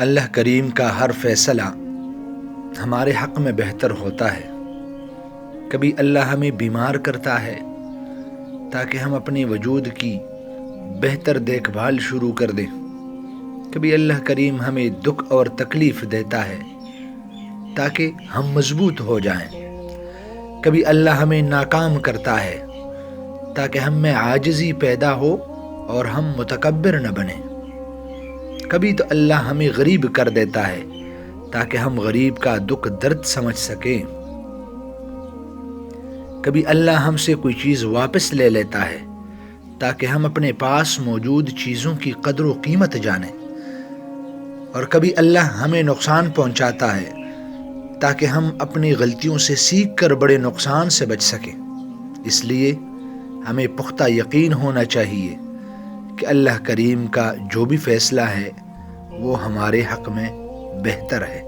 اللہ کریم کا ہر فیصلہ ہمارے حق میں بہتر ہوتا ہے۔ کبھی اللہ ہمیں بیمار کرتا ہے تاکہ ہم اپنے وجود کی بہتر دیکھ بھال شروع کر دیں۔ کبھی اللہ کریم ہمیں دکھ اور تکلیف دیتا ہے تاکہ ہم مضبوط ہو جائیں۔ کبھی اللہ ہمیں ناکام کرتا ہے تاکہ ہم میں عاجزی پیدا ہو اور ہم متکبر نہ بنیں۔ کبھی تو اللہ ہمیں غریب کر دیتا ہے تاکہ ہم غریب کا دکھ درد سمجھ سکیں۔ کبھی اللہ ہم سے کوئی چیز واپس لے لیتا ہے تاکہ ہم اپنے پاس موجود چیزوں کی قدر و قیمت جانیں، اور کبھی اللہ ہمیں نقصان پہنچاتا ہے تاکہ ہم اپنی غلطیوں سے سیکھ کر بڑے نقصان سے بچ سکیں۔ اس لیے ہمیں پختہ یقین ہونا چاہیے کہ اللہ کریم کا جو بھی فیصلہ ہے وہ ہمارے حق میں بہتر ہے۔